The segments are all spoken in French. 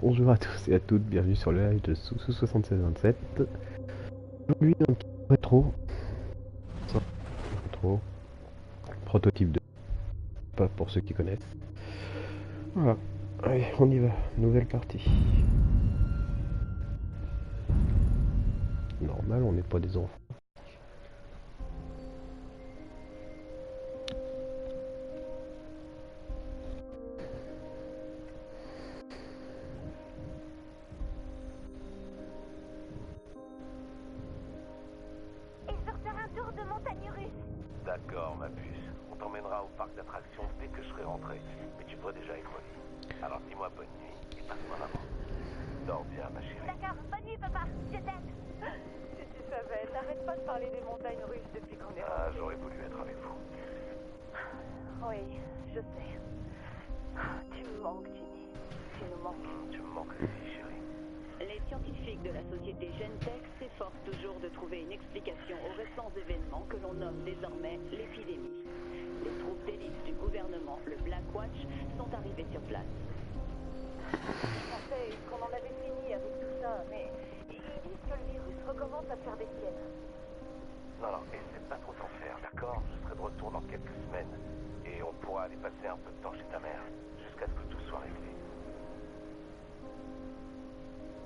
Bonjour à tous et à toutes, bienvenue sur le live de sous 7627. Aujourd'hui un petit rétro. Rétro. Prototype 2. Pas pour ceux qui connaissent. Voilà. Allez, on y va. Nouvelle partie. Normal, on n'est pas des enfants. Et je veux refaire un tour de montagne russe. D'accord, ma puce. On t'emmènera au parc d'attractions dès que je serai rentré. Mais tu dois déjà être au lit. Alors dis-moi bonne nuit et passe-moi maman. Dors bien, ma chérie. D'accord, bonne nuit papa, je t'aime. Si tu savais, t'arrêtes pas de parler des montagnes russes depuis qu'on est Ah, rentré. j'aurais voulu être avec vous. Oui, je sais. Tu me manques, Jimmy. Tu nous manques. Tu me manques aussi, chérie. Les scientifiques de la société Gentech s'efforcent toujours de trouver une explication aux récents événements que l'on nomme désormais l'épidémie. Les troupes d'élite du gouvernement, le Black Watch, sont arrivées sur place. Je pensais qu'on en avait fini avec tout ça, mais ils disent que le virus recommence à faire des siennes. Non, essaie pas trop t'en faire, d'accord? Je serai de retour dans quelques semaines. Et on pourra aller passer un peu de temps chez ta mère. Jusqu'à ce que tout soit réglé.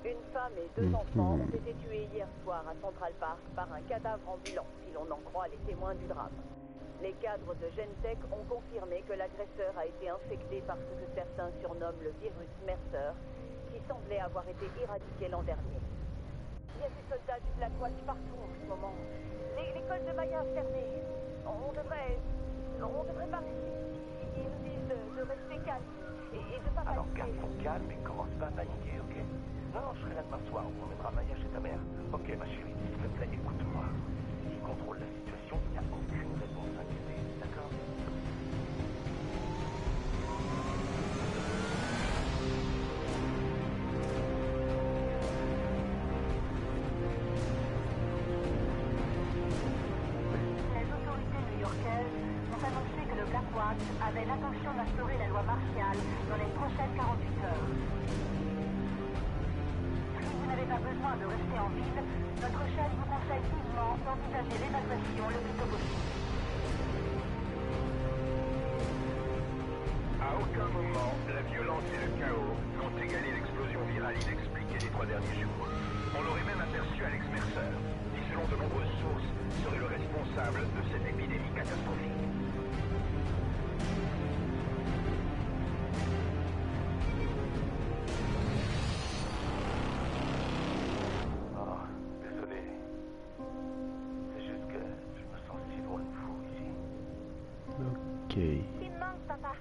Une femme et deux enfants ont été tués hier soir à Central Park par un cadavre ambulant, si l'on en croit les témoins du drame. Les cadres de Gentech ont confirmé que l'agresseur a été infecté par ce que certains surnomment le virus Mercer, qui semblait avoir été éradiqué l'an dernier. Il y a des soldats du Black Watch partout en ce moment. L'école de Maya a fermé. On devrait parler. Ils nous disent de rester calme et de pas Alors paniquer. garde ton calme et commence pas à paniquer, ok? Non, je serai là demain soir. On emmènera Maya chez ta mère. Ok, ma chérie, s'il te plaît, écoute-moi. S'il contrôle la situation, il n'y a aucune raison de s'inquiéter, d'accord? Les autorités new-yorkaises ont annoncé que le Black Watch avait l'intention d'instaurer la loi martiale dans les prochaines 48 heures. Si vous n'avez pas besoin de rester en ville, notre chef vous conseille vivement d'envisager l'évacuation le plus tôt possible. À aucun moment, la violence et le chaos n'ont égalé l'explosion virale inexpliquée des 3 derniers jours. On l'aurait même aperçu Alex Mercer, qui selon de nombreuses sources serait le responsable de cette épidémie catastrophique. Oh, désolé. C'est juste que je me sens si loin de vous ici. Ok. Tu me manques, papa.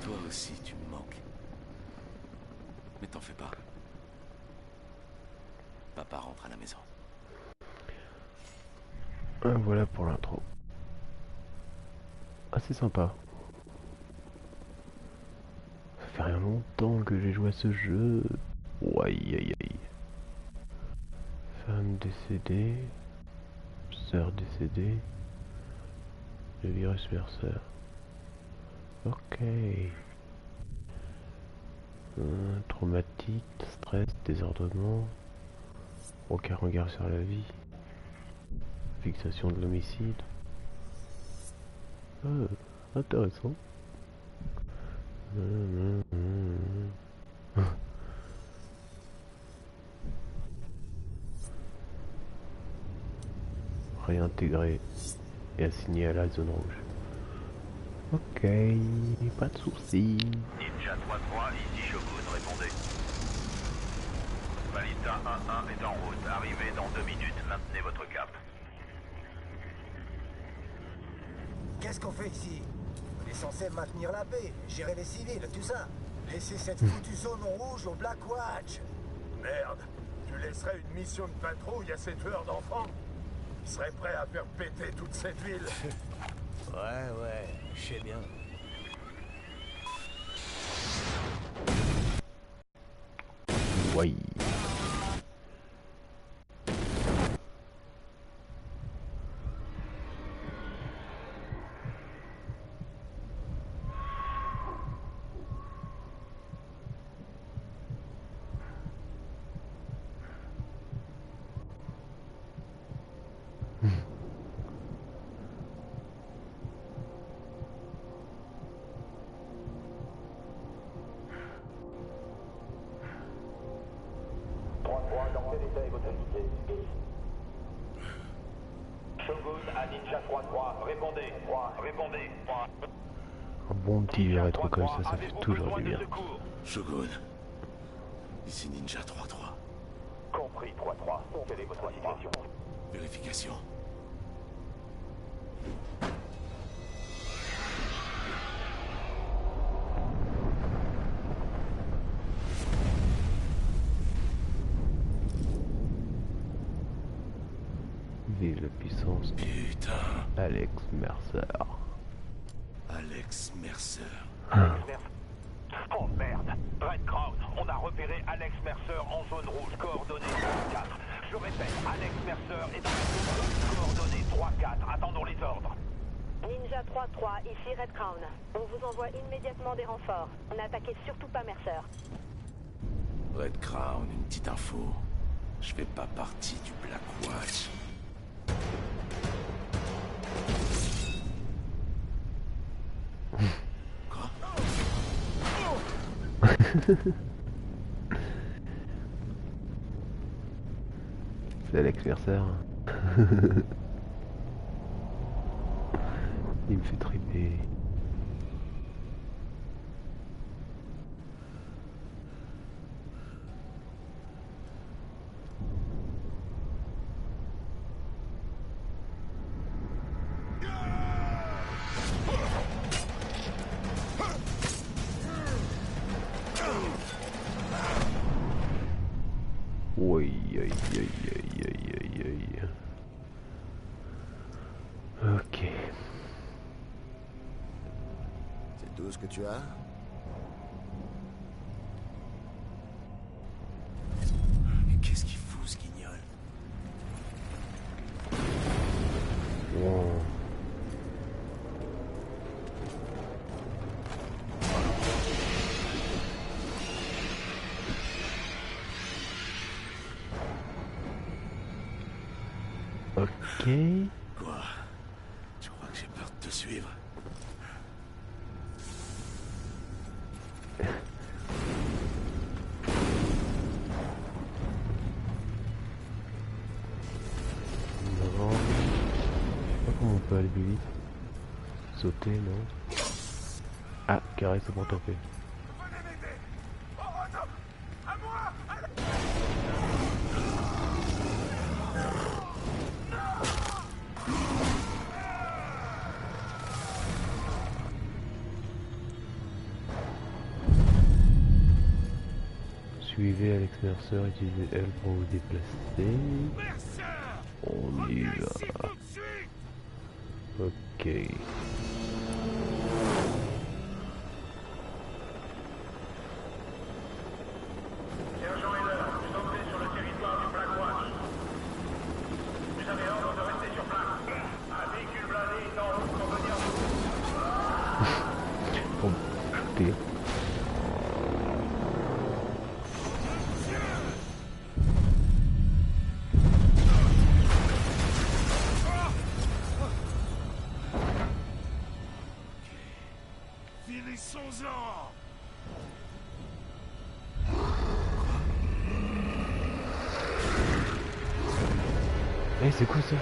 Toi aussi, tu me manques. Mais t'en fais pas. Papa rentre à la maison. Voilà pour l'intro. Assez sympa. Ça fait rien longtemps que j'ai joué à ce jeu. Aïe aïe aïe. Femme décédée. Sœur décédée. Le virus Mercer. Ok. Traumatique, stress, désordonnement. Aucun regard sur la vie. Fixation de l'homicide. Intéressant. Réintégré et assigné à la zone rouge. Ok, pas de soucis. Ninja 3-3, ici Shogun, répondez. Valita 1-1 est en route. Arrivez dans 2 minutes. Maintenez votre cap. Qu'est-ce qu'on fait ici? On est censé maintenir la paix, gérer les civils, tout ça. Laisser cette foutue zone rouge au Black Watch. Merde, tu laisserais une mission de patrouille à ces tueurs d'enfants? Ils seraient prêts à faire péter toute cette ville. Ouais, je sais bien. Oui. quel état est votre unité, Smith? Shogun à Ninja 3-3, répondez. Répondez. Un bon petit rétro comme ça fait toujours du bien. Shogun. Ici Ninja 3-3. Compris, 3-3. Quelle est votre situation? Vérification. Vive la puissance de Putain. Alex Mercer. Alex Mercer. Oh merde. Red Crown, on a repéré Alex Mercer en zone rouge, coordonnées 3-4. Je répète, Alex Mercer est dans la zone rouge, coordonnées 3-4. Attendons les ordres. Ninja 3-3, ici Red Crown. On vous envoie immédiatement des renforts. N'attaquez surtout pas Mercer. Red Crown, une petite info. Je fais pas partie du Black Watch. Quoi? C'est Alex Mercer. Il me fait triper. Oui, aïe, aïe, aïe, aïe, aïe, aïe. Ok. C'est tout ce que tu as? Mais qu'est-ce qu'il fout, ce guignol? Wow. Ok. Quoi? Tu crois que j'ai peur de te suivre? Non. Je sais pas comment on peut aller plus vite. Sauter, non. Ah, carré, c'est bon, t'en fais. Venez m'aider. Oh non. À moi. Suivez Alex Mercer, utilisez L pour vous déplacer. On y va. Ok. Sergent Heller, vous entrez sur le territoire du Black Watch. Vous avez ordre de rester sur place. Un véhicule blindé est en route pour venir vous. Pour shooter. Finissons-en. Eh, c'est quoi ça?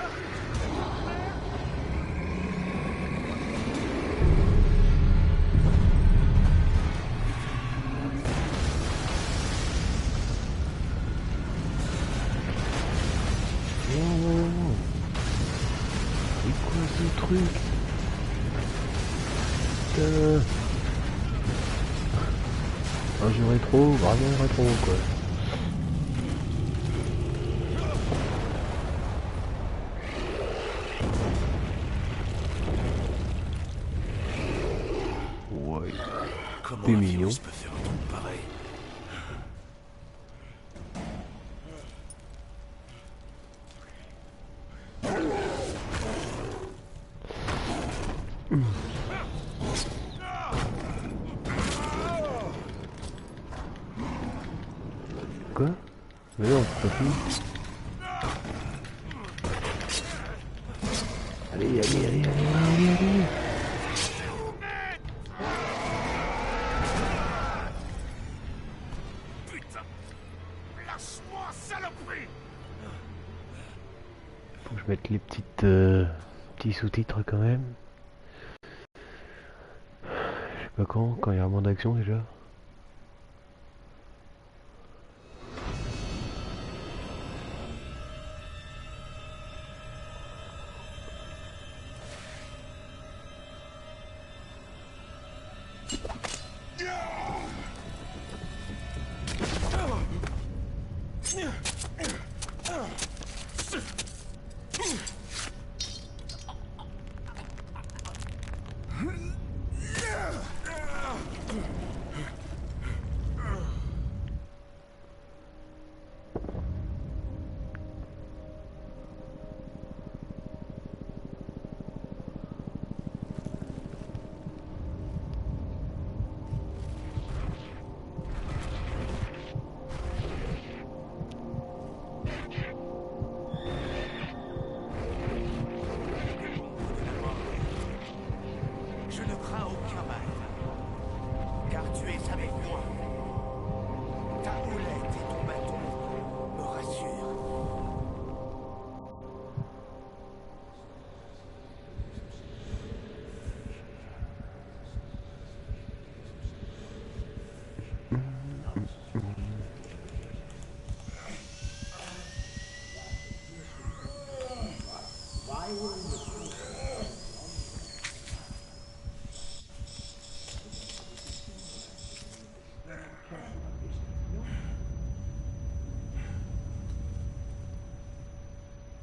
Wow. C'est quoi ce truc? Putain. Un jeu rétro, vraiment rétro quoi. Ouais. Comment T'es un mignon. virus peut faire un truc pareil? Quoi? Mais non, c'est pas fini. Allez, allez, allez, allez, allez, allez. Putain. Lâche-moi, saloperie. mettre les petits sous-titres quand même. Je sais pas quand il y a un moment d'action déjà. Je ne crains aucun mal, car tu es avec moi. Ta houlette et ton bâton me rassurent.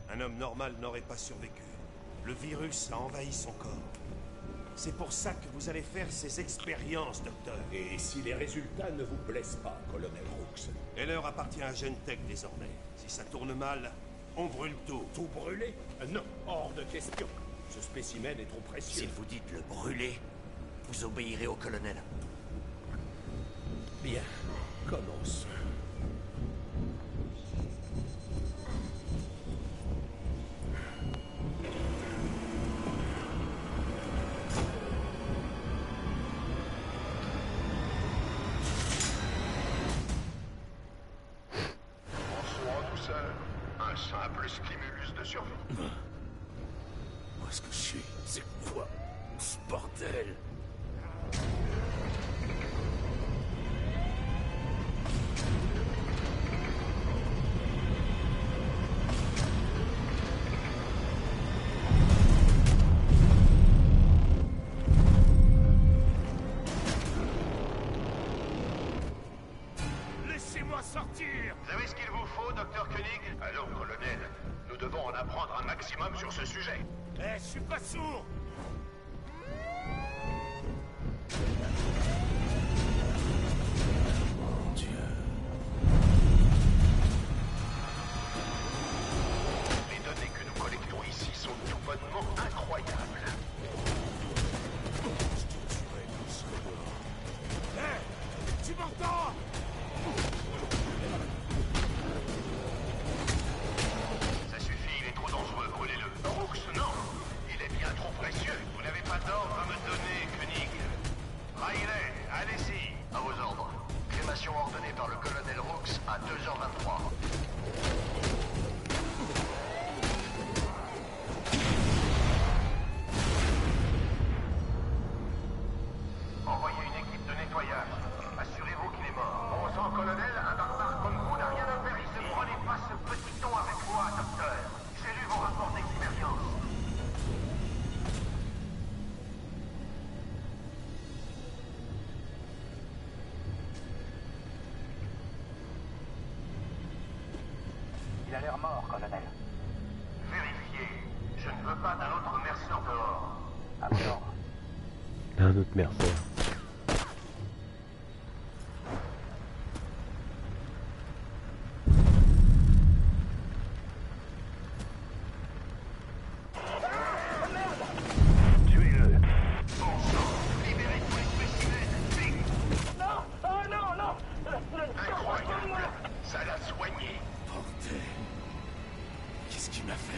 Un homme normal n'aurait pas survécu. Le virus a envahi son corps. C'est pour ça que vous allez faire ces expériences, docteur. Et si les résultats ne vous plaisent pas, colonel Rooks? Heller appartient à Gentech désormais. Si ça tourne mal, on brûle tout. Tout brûler? Non, hors de question. Ce spécimen est trop précieux. Si vous dites le brûler, vous obéirez au colonel. Bien, commençons. Un simple stimulus de survie. Où est-ce que je suis? C'est quoi ce bordel? Laissez-moi sortir! Vous avez ce qu'il vous faut, docteur Koenig? Alors, colonel, nous devons en apprendre un maximum sur ce sujet. Eh, je suis pas sourd! Mon Dieu. Les données que nous collectons ici sont tout bonnement incroyables. Eh! Tu m'entends? Ça suffit, il est trop dangereux, brûlez-le. Rooks, non! Il est bien trop précieux. Vous n'avez pas d'ordre à me donner, Koenig. Riley, allez-y. À vos ordres. Crémation ordonnée par le colonel Rooks à 2h23. Envoyez une équipe de nettoyage. Assurez-vous qu'il est mort. Bon sang, colonel, un barbare comme vous n'a rien à faire ici. Ne prenez pas ce petit ton avec moi, docteur. J'ai lu vos rapports d'expérience. Il a l'air mort, colonel. Vérifiez. Je ne veux pas d'un autre mercenaire dehors. À vos ordres. Un autre mercenaire. Tuez-le. Bon sang, libérez tous les spécimens. Vite. Non! Oh non, non! Incroyable. Ça l'a soigné. Bordel. Qu'est-ce qu'il m'a fait?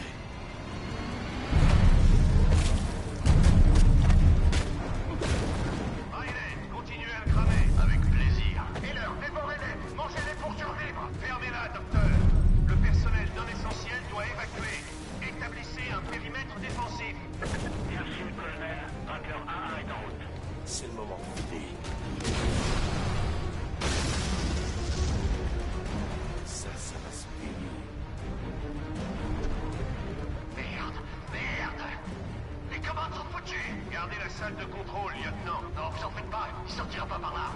salle de contrôle, lieutenant. Non, vous en faites pas, il sortira pas par là.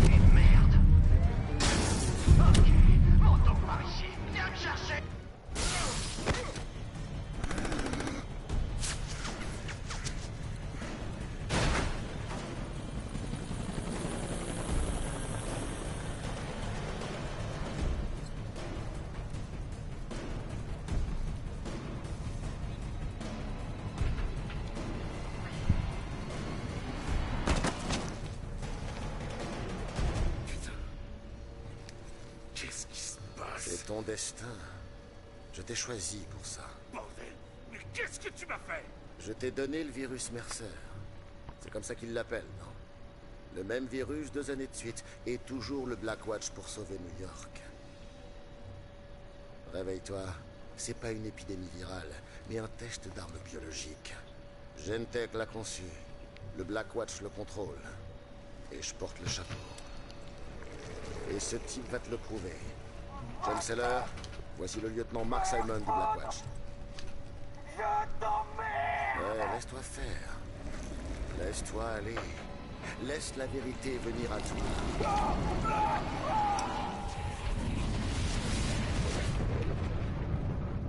Et merde. Ok, montons par ici. Viens me chercher. C'est ton destin. Je t'ai choisi pour ça. Bordel! Mais qu'est-ce que tu m'as fait? Je t'ai donné le virus Mercer. C'est comme ça qu'ils l'appellent, non? Le même virus 2 années de suite, et toujours le Blackwatch pour sauver New York. Réveille-toi. C'est pas une épidémie virale, mais un test d'armes biologiques. Gentek l'a conçu. Le Blackwatch le contrôle. Et je porte le chapeau. Et ce type va te le prouver. John Seller, voici le lieutenant Mark Simon du Blackwatch. Je t'emmerde! Ouais, laisse-toi faire. Laisse-toi aller. Laisse la vérité venir à toi.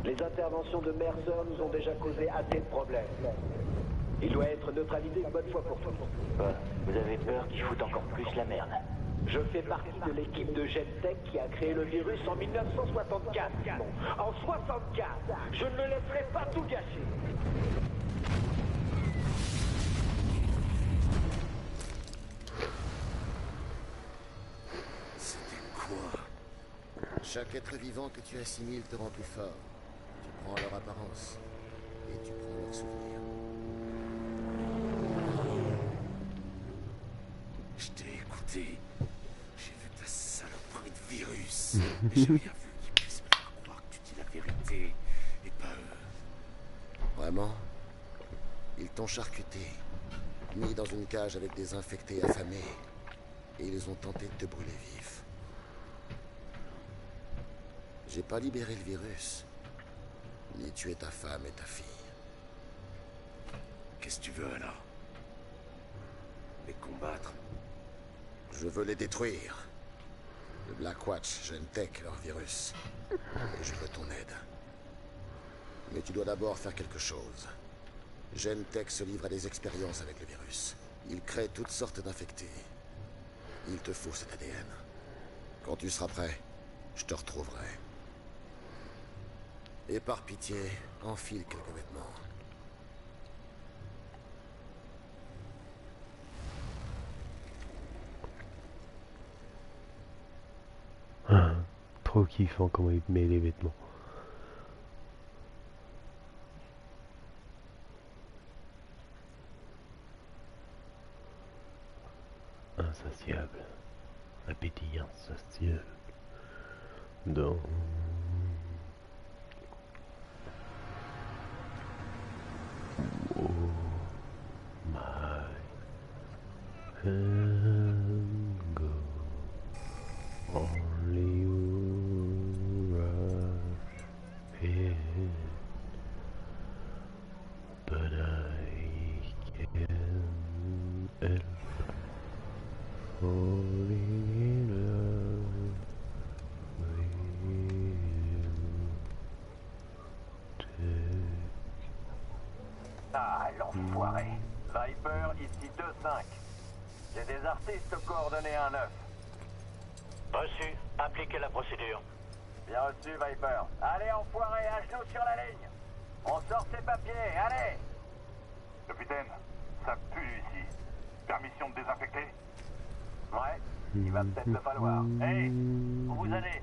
Les interventions de Mercer nous ont déjà causé assez de problèmes. Il doit être neutralisé une bonne fois pour toutes. Vous avez peur qu'il foute encore plus la merde? Je fais partie de l'équipe de GenTech qui a créé le virus en 1964. Non, en 64. Je ne le laisserai pas tout gâcher. C'était quoi? Chaque être vivant que tu assimiles te rend plus fort. Tu prends leur apparence et tu prends leurs souvenirs. Je t'ai écouté. J'ai vu ta saloperie de virus. Mais j'ai rien vu qui puisse me faire croire que tu dis la vérité et pas eux. Vraiment? Ils t'ont charcuté, mis dans une cage avec des infectés affamés, et ils ont tenté de te brûler vif. J'ai pas libéré le virus, ni tué ta femme et ta fille. Qu'est-ce que tu veux alors? Les combattre? Je veux les détruire. Le Blackwatch, GenTech, leur virus. Et je veux ton aide. Mais tu dois d'abord faire quelque chose. GenTech se livre à des expériences avec le virus. Il crée toutes sortes d'infectés. Il te faut cet ADN. Quand tu seras prêt, je te retrouverai. Et par pitié, enfile quelques vêtements. Trop kiffant comment il met les vêtements. Insatiable. Appétit insatiable. Dans... Oh my go. Only you rush in, but I can't help falling in love with you. Ah, l'enfoiré. Viper, ici 2-5. J'ai des artistes coordonnés 1-9. Reçu. Appliquez la procédure. Bien reçu, Viper. Allez, enfoiré, à genoux sur la ligne. On sort ses papiers, allez. Capitaine, ça pue ici. Permission de désinfecter? Ouais, il va peut-être le falloir. Hey, où vous allez?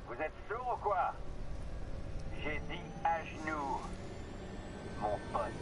Vous êtes sourd ou quoi? J'ai dit à genoux, mon pote.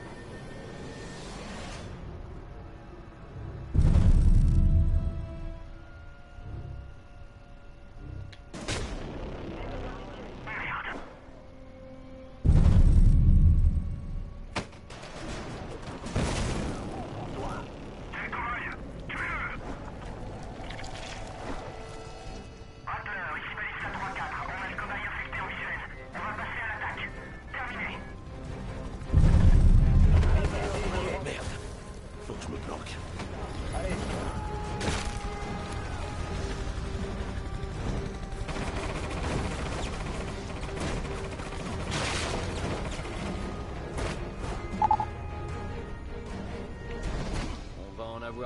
Rattler, ici Balista 3-4. On a le cobaye infecté en visuel. On va passer à l'attaque.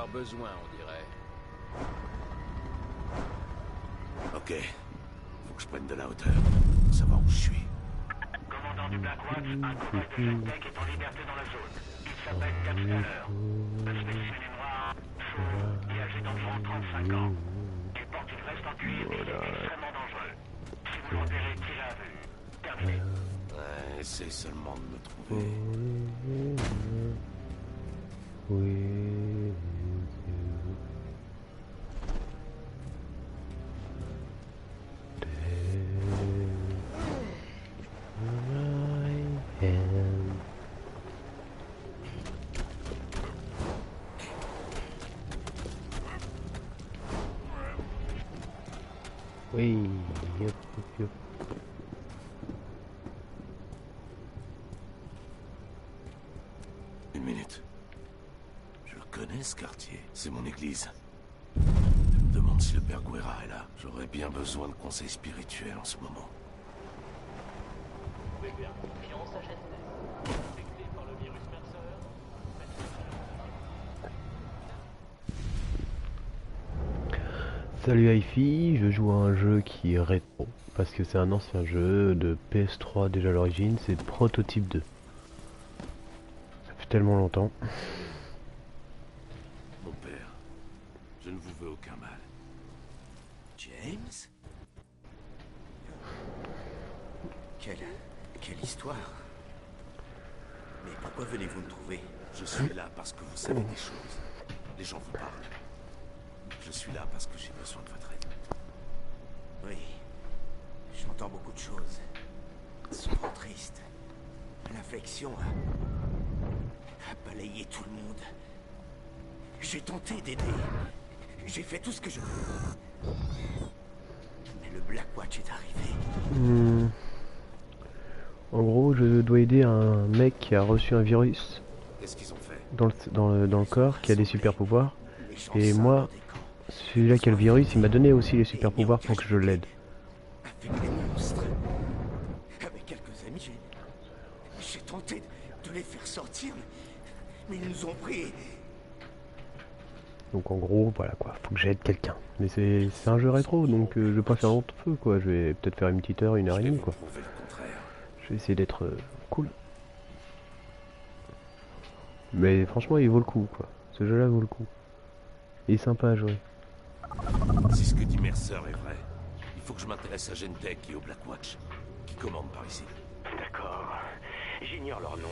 avoir besoin, on dirait. Ok. Faut que je prenne de la hauteur. Pour savoir où je suis. Commandant du Blackwatch, un commandant de Gentech est en liberté dans la zone. Il s'appelle Capscaler. Le spécimen est noir, chauve et âgé d'environ 35 ans. Il porte une veste en cuir et il est extrêmement dangereux. Si vous l'enterrez, tirez à vue. Terminé. Ouais, essaye seulement de me trouver. Oui, yep, yep. Une minute. Je le connais, ce quartier. C'est mon église. Je me demande si le père Guerra est là. J'aurais bien besoin de conseils spirituels en ce moment. Vous pouvez faire confiance à Gentech. Infecté par le virus Mercer. Salut hi-fi, je joue à un jeu qui est rétro, parce que c'est un ancien jeu de PS3 déjà à l'origine, c'est Prototype 2. Ça fait tellement longtemps. Mon père, je ne vous veux aucun mal. James? Quelle histoire? Mais pourquoi venez-vous me trouver? Je suis là parce que vous savez des choses. Les gens vous parlent. Je suis là parce que j'ai besoin de votre aide. Oui, j'entends beaucoup de choses. Souvent tristes. L'infection a balayé tout le monde. J'ai tenté d'aider. J'ai fait tout ce que je peux. Mais le Blackwatch est arrivé. En gros, je dois aider un mec qui a reçu un virus Qu'est-ce qu'ils ont fait? dans le corps, qui a des super pouvoirs. Et moi, celui-là qui a le virus, il m'a donné aussi les super pouvoirs pour que je l'aide. Avec les monstres. Avec quelques amis, j'ai tenté de les faire sortir, mais ils nous ont pris. Donc en gros, voilà quoi, faut que j'aide quelqu'un. Mais c'est un jeu rétro, donc je vais pas faire long feu quoi. Je vais peut-être faire une petite heure, 1h30 quoi. Je vais essayer d'être cool. Mais franchement, il vaut le coup quoi. Ce jeu-là vaut le coup. Il est sympa à jouer. Si ce que dit Mercer est vrai, il faut que je m'intéresse à Gentech et au Blackwatch. Qui commande par ici? D'accord. J'ignore leur nom,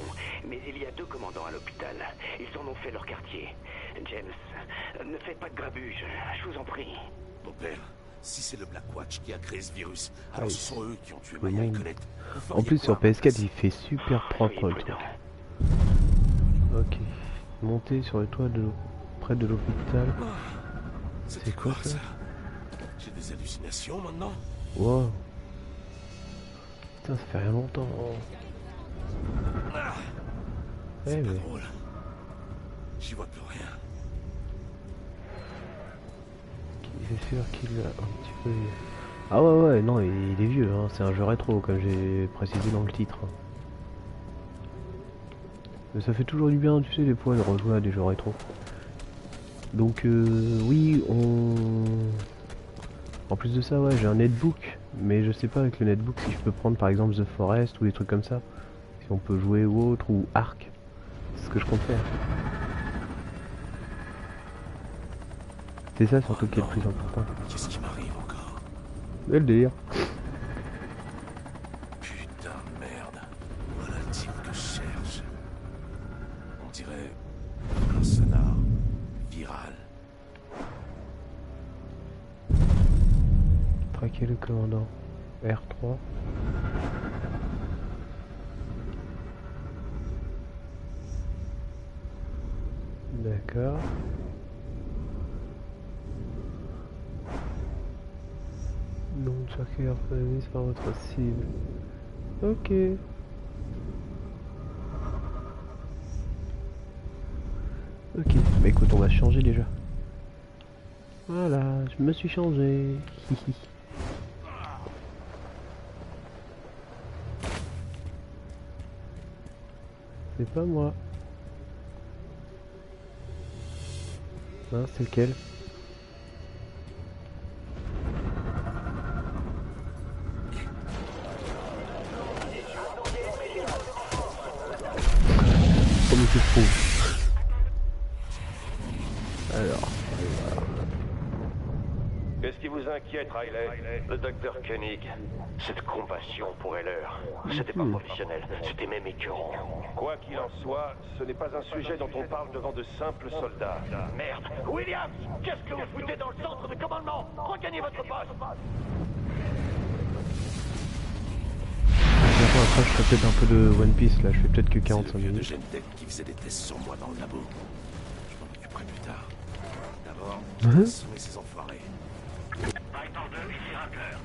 mais il y a 2 commandants à l'hôpital. Ils en ont fait leur quartier. James, ne faites pas de grabuge, je vous en prie. Mon père, si c'est le Blackwatch qui a créé ce virus, alors Ouais, ce sont eux qui ont tué le Maya et monde. Colette. Vous En plus feriez sur quoi, PS4 il fait super propre le truc. Ok. Monter sur le toit près de l'hôpital. C'est quoi ça? J'ai des hallucinations maintenant? Wow. Putain, ça fait rien longtemps. C'est pas drôle. J'y vois plus rien. C'est sûr qu'il a un petit peu... Ah ouais, non, il est vieux, hein. C'est un jeu rétro, comme j'ai précisé dans le titre. Mais ça fait toujours du bien, tu sais, des fois, de rejouer à des jeux rétro. Donc, oui, En plus de ça, ouais, j'ai un netbook. Mais je sais pas avec le netbook si je peux prendre par exemple The Forest ou des trucs comme ça. Si on peut jouer ou autre, ou Ark. C'est ce que je compte faire. C'est ça surtout qui est le plus important. Qu'est-ce qui m'arrive encore? Le délire. Putain de merde. Voilà le type que je cherche. On dirait un sonar viral. Traquer le commandant. R3. D'accord. Donc traquer remise par votre cible. Ok. Ok, bah écoute, on va changer déjà. Voilà, je me suis changé. C'est pas moi. Hein, c'est lequel? Comme il se trouve. Alors. Qu'est-ce qui vous inquiète, Riley? Le docteur Koenig. Cette compassion pour Heller, c'était pas professionnel, c'était même écœurant. Quoi qu'il en soit, ce n'est pas un sujet dont on parle devant de simples soldats. Merde! Williams! Qu'est-ce que vous foutez dans le centre de commandement? Regagnez votre poste! Après, je ferai peut-être un peu de One Piece là, je fais peut-être que 45 minutes. minutes. C'est le vieux de GenTech qui faisait des tests sur moi dans le labo. Je m'en occuperai plus tard. D'abord, je vais sauver ces enfoirés. Viper 2 ici Rattler.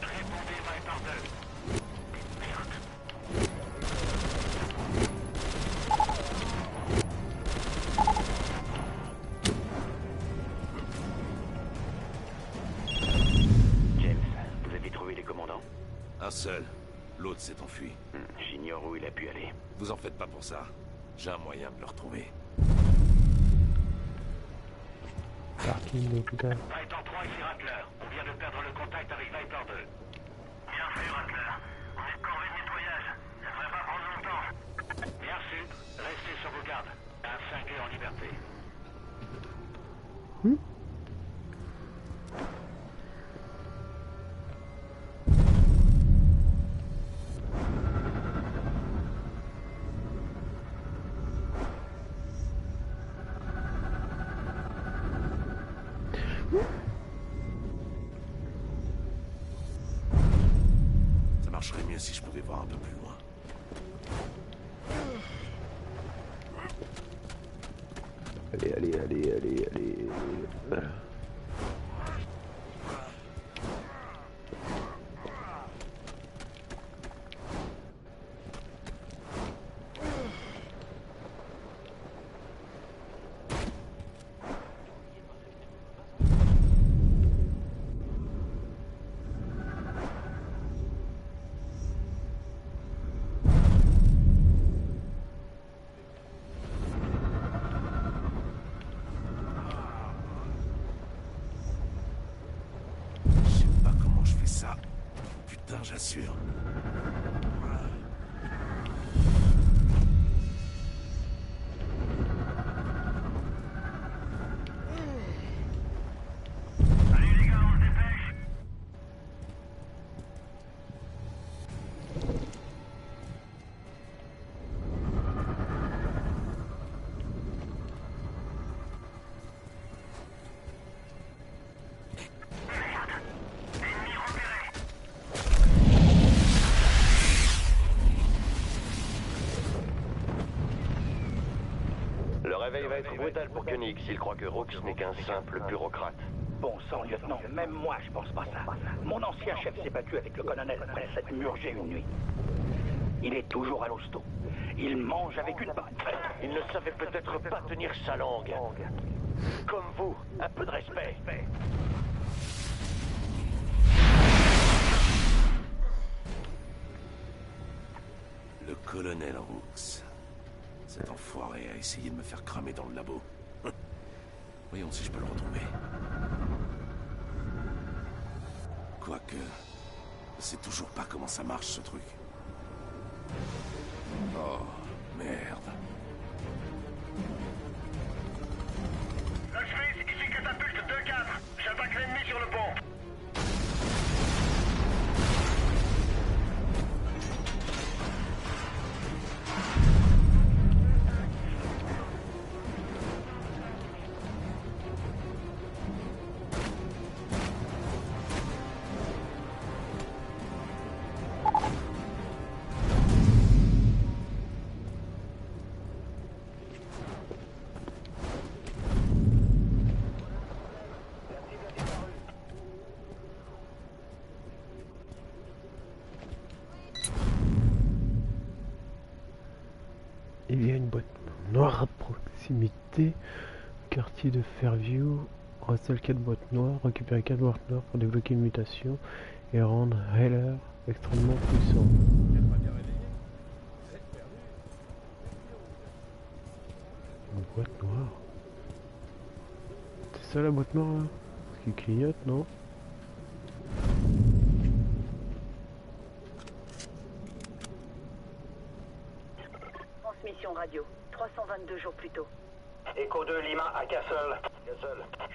Répondez Viper 2. James, vous avez trouvé les commandants? Un seul. L'autre s'est enfui. J'ignore où il a pu aller. Vous en faites pas pour ça. J'ai un moyen de le retrouver. Parking de putain. Viper 3 ici Rattler. On vient de perdre le contact avec Viper 2. Bien fait Rattler. On est corvé de nettoyage. Ça devrait pas prendre longtemps. Bien sûr. Restez sur vos gardes. Un 5 en liberté. Ça marcherait mieux si je pouvais voir un peu plus loin. Allez. J'assure. Allez les gars, on se dépêche. Le réveil va être brutal pour Koenig s'il croit que Rooks n'est qu'un simple bureaucrate. Bon sang, lieutenant, même moi je pense pas ça. Mon ancien chef s'est battu avec le colonel après s'être murgé une nuit. Il est toujours à l'hosto. Il mange avec une batte. Il ne savait peut-être pas tenir sa langue. Comme vous, un peu de respect. Le colonel Rooks. Cet enfoiré a essayé de me faire cramer dans le labo. Voyons si je peux le retrouver. Quoique, je sais toujours pas comment ça marche ce truc. Oh, merde. Lodge ici catapulte 2-4. J'attaque l'ennemi sur le pont. Il y a une boîte noire à proximité. Quartier de Fairview. Installe 4 boîtes noires. Récupérer 4 boîtes noires pour débloquer une mutation et rendre Heller extrêmement puissant. Une boîte noire. ça la boîte noire là? Qui clignote, non? Transmission radio, 322 jours plus tôt. Echo 2 Lima à Castle.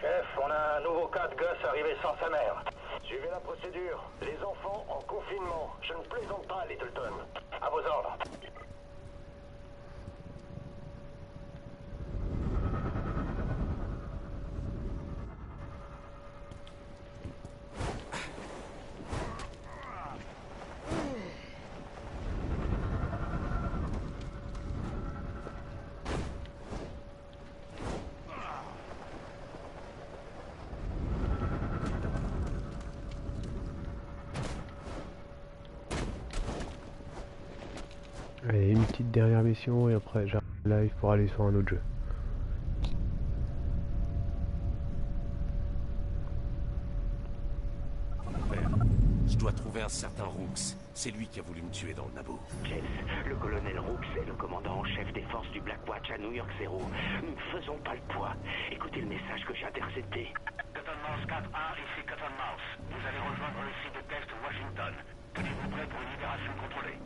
Chef, on a un nouveau cas de gosse arrivé sans sa mère. Suivez la procédure. Les enfants en confinement. Je ne plaisante pas, Littleton. À vos ordres. Allez, une petite dernière mission et après j'arrive live pour aller sur un autre jeu. Père, je dois trouver un certain Rooks. C'est lui qui a voulu me tuer dans le Naboo. James, le colonel Rooks est le commandant en chef des forces du Blackwatch à New York 0. Nous ne faisons pas le poids. Écoutez le message que j'ai intercepté. Cottonmouth 4-1, ici Cottonmouth. Vous allez rejoindre le site de test Washington. Tenez-vous prêt pour une libération contrôlée.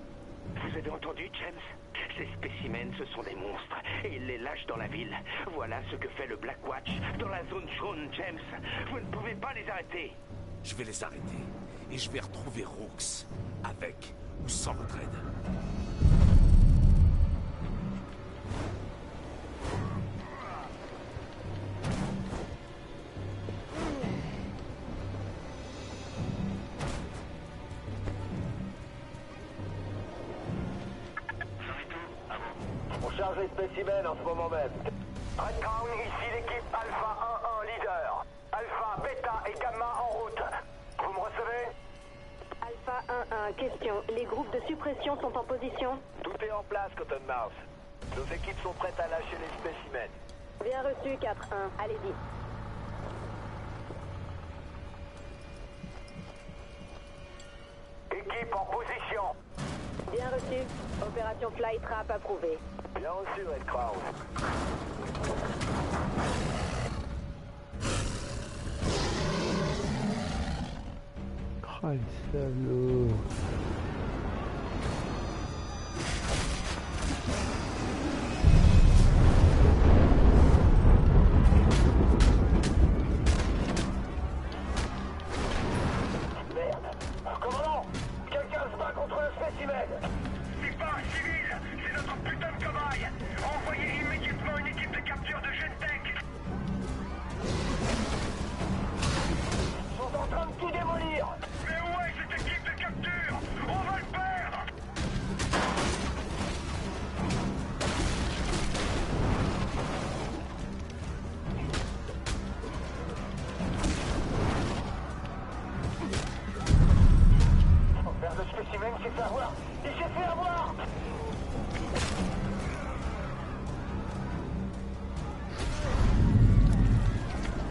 Vous avez entendu, James? Ces spécimens, ce sont des monstres, et ils les lâchent dans la ville. Voilà ce que fait le Blackwatch dans la zone jaune, James. Vous ne pouvez pas les arrêter. Je vais les arrêter. Et je vais retrouver Rooks. Avec ou sans votre aide. On charge les spécimens en ce moment même. Red Crown, ici l'équipe Alpha 1-1 leader. Alpha, Beta et Gamma en route. Vous me recevez? Alpha 1-1, question. Les groupes de suppression sont en position? Tout est en place, Cottonmouth. Nos équipes sont prêtes à lâcher les spécimens. Bien reçu, 4-1. Allez-y. Équipe en position. Bien reçu. Opération Flytrap approuvée. Bien reçu, Red Crown. Oh les salauds. Merde. Commandant, quelqu'un se bat contre un spécimen. C'est pas un civil, c'est notre putain de cobaye. Envoyez immédiatement une équipe de capture de Gentech. Ils sont en train de tout démolir. Mais où est cette équipe de capture? On va le perdre. Merde, le spécimen s'est fait avoir. Il s'est fait avoir.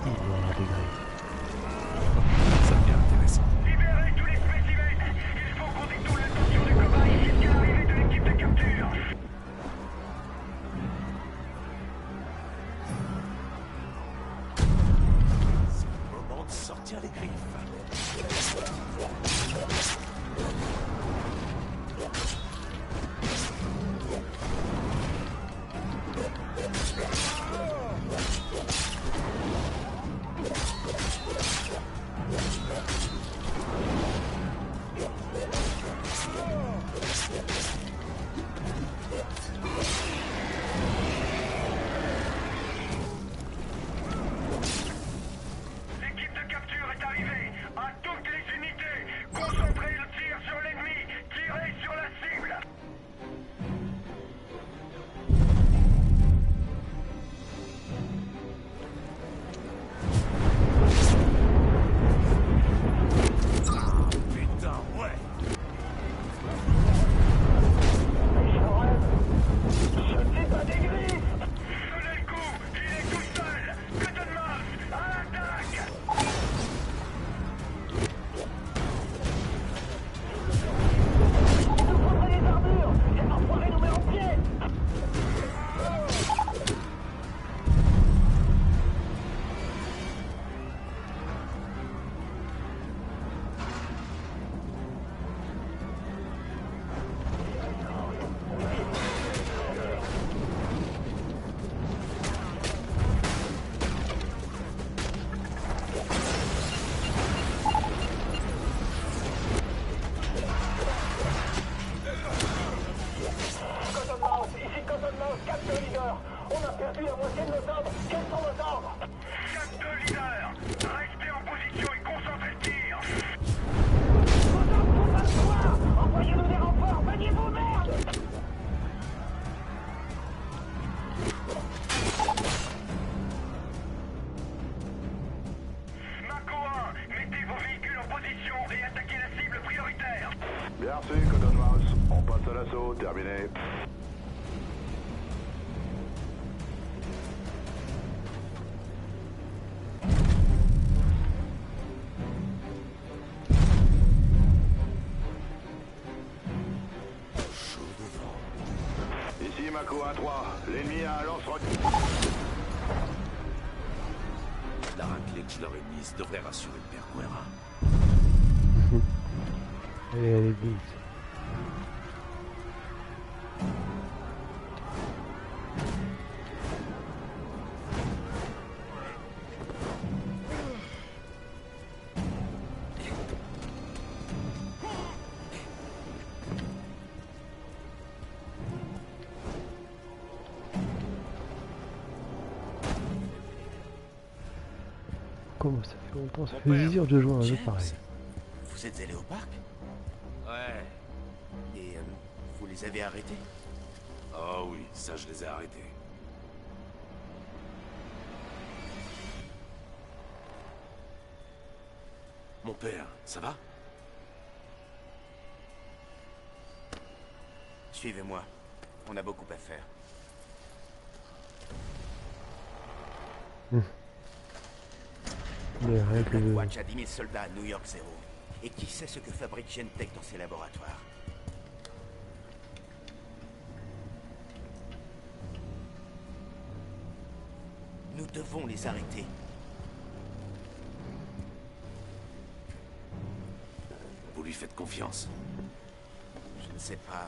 Il va intégrer. Ça devient intéressant. Libérez tous les spécimens. Il faut qu'on détourne l'attention du cobaye jusqu'à l'arrivée de l'équipe de capture. C'est le moment de sortir les griffes. L'équipe de capture est arrivée. À toutes les unités, concentrez le tir sur l'ennemi. Tirez sur la cible. Bravo, terminé. Ici Mako 1-3, l'ennemi a un lance-roquette. La raclée que je leur ai mise devrait rassurer le père Guerra. Allez, allez, vite. Comment ça fait longtemps? Ça fait plaisir de jouer à un jeu pareil. Vous êtes allé au parc? Ouais. Et vous les avez arrêtés? Oh oui, ça je les ai arrêtés. Mon père, ça va? Suivez-moi. On a beaucoup à faire. Mais rien que... Blackwatch a 10 000 soldats à New York 0. Et qui sait ce que fabrique Gentek dans ses laboratoires? Nous devons les arrêter. Vous lui faites confiance? Je ne sais pas.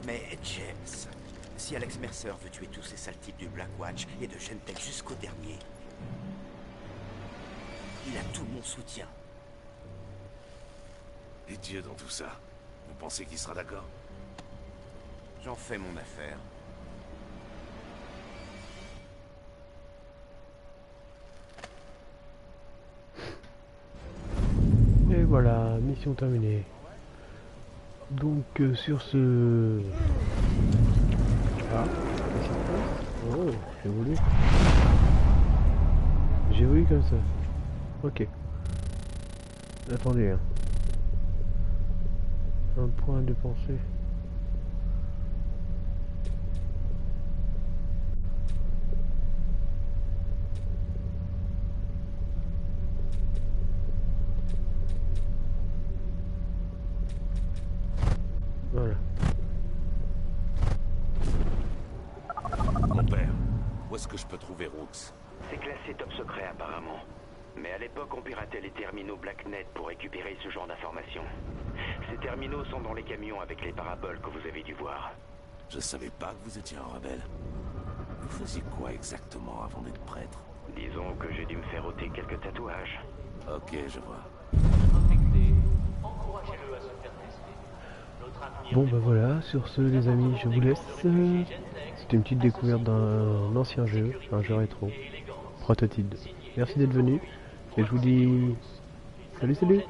Mais James, si Alex Mercer veut tuer tous ces sales types du Blackwatch et de Gentek jusqu'au dernier, il a tout mon soutien. Et Dieu dans tout ça, vous pensez qu'il sera d'accord? J'en fais mon affaire. Et voilà, mission terminée. Donc sur ce... Ah, qu'est-ce qui se passe? Oh, j'ai voulu. J'ai voulu comme ça. Ok. Attendez. Hein. Un point de pensée. Voilà. Mon père, où est-ce que je peux trouver Rooks? C'est classé top secret apparemment. Mais à l'époque, on piratait les terminaux Blacknet pour récupérer ce genre d'informations. Ces terminaux sont dans les camions avec les paraboles que vous avez dû voir. Je savais pas que vous étiez un rebelle. Vous faisiez quoi exactement avant d'être prêtre? Disons que j'ai dû me faire ôter quelques tatouages. Ok, je vois. Bon bah voilà, sur ce les amis, je vous laisse. C'était une petite découverte d'un ancien jeu, un jeu rétro, Prototype 2. Merci d'être venu et je vous dis salut salut.